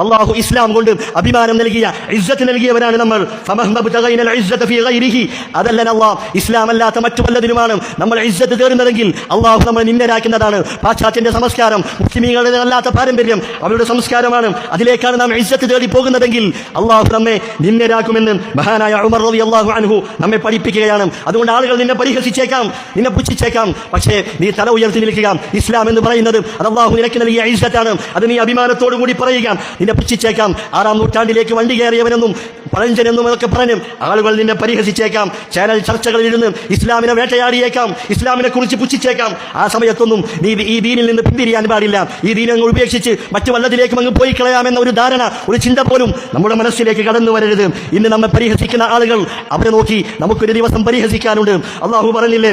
അള്ളാഹു ഇസ്ലാം കൊണ്ട് അഭിമാനം നൽകിയ ഇസ്സത്ത് നൽകിയവരാണ് നമ്മൾ. അതല്ല അള്ളാഹ് ഇസ്ലാം അല്ലാത്ത മറ്റു വല്ലതിനുമാണ് നമ്മൾ ഇസ്സത്ത് തേടുന്നതെങ്കിൽ അള്ളാഹു നമ്മൾ നിന്ദരാക്കുന്നതാണ്. പാശ്ചാത്യന്റെ സംസ്കാരം, മുസ്ലിമീങ്ങളുടെ അല്ലാത്ത പാരമ്പര്യം അവരുടെ സംസ്കാരമാണ്. അതിലേക്കാണ് നാം ഇസ്സത്ത് തേടി പോകുന്നതെങ്കിൽ അള്ളാഹു നമ്മെ നിന്ദരാക്കുമെന്ന് മഹാനായ ഉമർ റളിയല്ലാഹു അൻഹു നമ്മെ പഠിപ്പിക്കുകയാണ്. അതുകൊണ്ട് ആളുകൾ നിന്നെ പരിഹസിച്ചേക്കാം, നിന്നെ പുച്ഛിച്ചേക്കാം, പക്ഷേ നീ തല ഉയർത്തി നിൽക്കുക. ഇസ്ലാം എന്ന് പറയുന്നത് അത് അള്ളാഹു നിനക്ക് നൽകിയ ഇസ്സത്താണ്. അത് നീ അഭിമാനത്തോടു കൂടി പറയുക. നിന്നെ പുച്ഛിച്ചേക്കാം. 6-ാം നൂറ്റാണ്ടിലേക്ക് വണ്ടി കയറിയവനെന്നും പഴഞ്ചനെന്നും ഒക്കെ പറഞ്ഞും ആളുകൾ നിന്നെ പരിഹസിച്ചേക്കാം. ചാനൽ ചർച്ചകളിൽ ഇരുന്ന് ഇസ്ലാമിനെ വേട്ടയാടിയേക്കാം, ഇസ്ലാമിനെ കുറിച്ച് പുച്ഛിച്ചേക്കാം. ആ സമയത്തൊന്നും നീ ഈ ദീനിൽ നിന്ന് പിന്തിരിയാൻ പാടില്ല. ഈ ദീനങ്ങൾ ഉപേക്ഷിച്ച് മറ്റു വല്ലതിലേക്കും അങ്ങ് പോയി കളയാമെന്ന ഒരു ധാരണ, ഒരു ചിന്ത പോലും നമ്മുടെ മനസ്സിലേക്ക് കടന്നു വരരുത്. ഇന്ന് നമ്മെ പരിഹസിക്കുന്ന ആളുകൾ, അവരെ നോക്കി നമുക്കൊരു ദിവസം പരിഹസിക്കാനുണ്ട്. അള്ളാഹു പറഞ്ഞില്ലേ,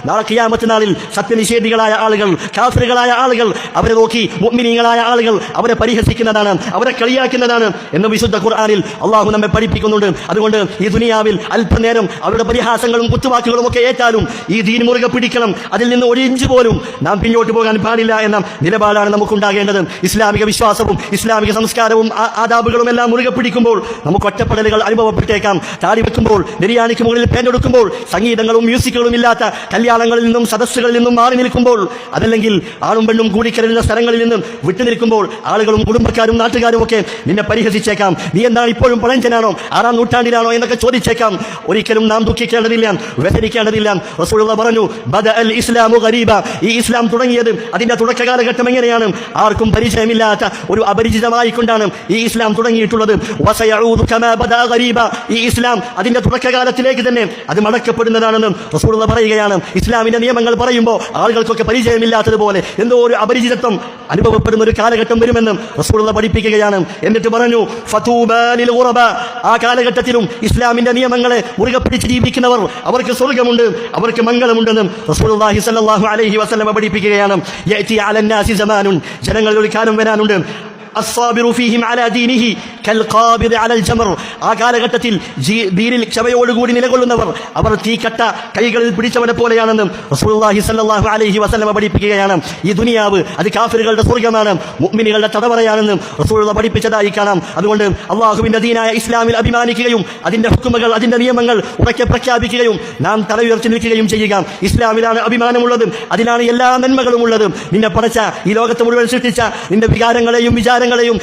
നാളെ ഖിയാമത്ത് നാളിൽ സത്യനിഷേധികളായ ആളുകൾ, കാഫിറുകളായ ആളുകൾ, അവരെ നോക്കി മുഅ്മിനീങ്ങളായ ആളുകൾ അവരെ പരിഹസിക്കുന്നതാണ്, അവരെ കളിയാക്കുന്നതാണ് എന്ന് വിശുദ്ധ ഖുർആനിൽ അള്ളാഹു നമ്മെ പഠിപ്പിക്കുന്നുണ്ട്. അതുകൊണ്ട് ഈ ദുനിയാവിൽ അല്പനേരം അവരുടെ പരിഹാസങ്ങളും കുത്തുവാക്കുകളും ഒക്കെ ഏറ്റാലും ഈ ദീൻ മുറുകെ പിടിക്കണം. അതിൽ നിന്ന് ഒരു ഇഞ്ച് പോലും നാം പിന്നോട്ട് പോകാൻ പാടില്ല എന്ന നിലപാടാണ് നമുക്കുണ്ടാകേണ്ടത്. ഇസ്ലാമിക വിശ്വാസവും ഇസ്ലാമിക സംസ്കാരവും ആദാബുകളും എല്ലാം മുറുകെ പിടിക്കുമ്പോൾ നമുക്ക് ഒറ്റപ്പെടലുകൾ അനുഭവപ്പെട്ടേക്കാം. താടി വെക്കുമ്പോൾ, നെരിയാണിക്ക് മുകളിൽ പേനെടുക്കുമ്പോൾ, സംഗീതങ്ങളും മ്യൂസിക്കുകളും ഇല്ലാത്ത കല്യാണങ്ങളിൽ നിന്നും സദസ്സുകളിൽ നിന്നും മാറി നിൽക്കുമ്പോൾ, അതല്ലെങ്കിൽ ആണും പെണ്ണും കൂടിക്കരുന്ന സ്ഥലങ്ങളിൽ നിന്നും വിട്ടുനിൽക്കുമ്പോൾ ആളുകളും കുടുംബക്കാരും നാട്ടുകാരും ഒക്കെ നിന്നെ പരിഹസിച്ചേക്കാം. നീ എന്താണ് ഇപ്പോഴും പഴഞ്ചനാണോ, 6-ാം നൂറ്റാണ്ടിലാണോ എന്നൊക്കെ ചോദിച്ചേക്കാം. ഒരിക്കലും നാം ദുഃഖിക്കേണ്ടതില്ല, വ്യസനിക്കേണ്ടതില്ല. റസൂലുള്ളാഹി പറഞ്ഞു, ബദഅൽ ഇസ്ലാമു ഗരീബ, ഈ ഇസ്ലാം തുടങ്ങിയത് അതിന്റെ തുടക്ക കാലഘട്ടം എങ്ങനെയാണ്? ആർക്കും പരിചയമില്ലാത്ത ഒരു അപരിചിതമായി കൊണ്ടാണ് ഈ ഇസ്ലാം തുടങ്ങിയിട്ടുള്ളത്. വസയഊദു കമാ ബദഅ ഗരീബ, ഈ ഇസ്ലാം അതിന്റെ തുടക്കകാലത്തിലേക്ക് തന്നെ അത് മടക്കപ്പെടുന്നതാണെന്ന് റസൂലുള്ളാഹി പറയുകയാണ്. ഇസ്ലാമിന്റെ നിയമങ്ങൾ പറയുമ്പോൾ ആളുകൾക്കൊക്കെ പരിചയമില്ലാത്തതുപോലെ എന്തോ ഒരു അപരിചിതത്വം അനുഭവപ്പെടുന്ന ഒരു കാലഘട്ടം വരുമെന്നും റസൂലുള്ളാഹി പഠിപ്പിക്കുകയാണ്. എന്നിട്ട് പറഞ്ഞു, ഫതൂബാ ലിൽ ഗുറബ, ആ കാലഘട്ടത്തിലും ഇസ്ലാമിന്റെ നിയമങ്ങളെ മുറുകെ പിടിച്ച് ജീവിക്കുന്നവർ അവർക്ക് സ്വർഗ്ഗമുണ്ട്, അവർക്ക് മംഗളമുണ്ടെന്നും റസൂലുള്ളാഹി സ്വല്ലല്ലാഹു അലൈഹി വസല്ലം പഠിപ്പിക്കുകയാണ്. യഅതി അലന്നാസി സമാനുൻ, ജനങ്ങളിൽ ഒരു കാലം വരാനുണ്ട്, അസ്സാബിറു ഫീഹിം അലാ ദീനിഹി കൽഖാബിദ് അലൽ ജമർ, ആ കാലഘട്ടത്തിൽ ദീനിൽ ക്ഷമയോടുകൂടി നിലകൊള്ളുന്നവർ അവർ തീക്കട്ട കൈകളിൽ പിടിച്ചവനെ പോലെയാണെന്ന് റസൂലുള്ളാഹി സ്വല്ലല്ലാഹു അലൈഹി വസല്ലം പഠിപ്പിക്കുകയാണ്. ഈ ദുനിയാവ് അത് കാഫിറുകളുടെ സ്വർഗ്ഗമാണ്, മുഅ്മിനുകളുടെ തടവറയാണെന്ന് റസൂലുള്ളാഹി പഠിപ്പിച്ചതായി കാണാം. അതുകൊണ്ട് അള്ളാഹുവിന്റെ ദീനായ ഇസ്ലാമിൽ അഭിമാനിക്കുകയും അതിന്റെ ഹുക്കുമുകൾ, അതിന്റെ നിയമങ്ങൾ ഉറക്കെ പ്രഖ്യാപിക്കുകയും നാം തല ഉയർത്തി നിൽക്കുകയും ചെയ്യുക. ഇസ്ലാമിലാണ് അഭിമാനമുള്ളതും അതിലാണ് എല്ലാ നന്മകളും ഉള്ളതും. നിന്നെ പടച്ച, ഈ ലോകത്ത് മുഴുവൻ സൃഷ്ടിച്ച, നിന്റെ വികാരങ്ങളെയും വിചാരങ്ങളെയും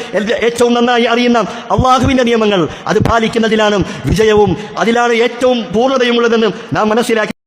ഏറ്റവും നന്നായി അറിയുന്ന അള്ളാഹുവിന്റെ നിയമങ്ങൾ അത് പാലിക്കുന്നതിലാണ് വിജയവും അതിലാണ് ഏറ്റവും പൂർണ്ണതയും ഉള്ളതെന്ന് നാം മനസ്സിലാക്കി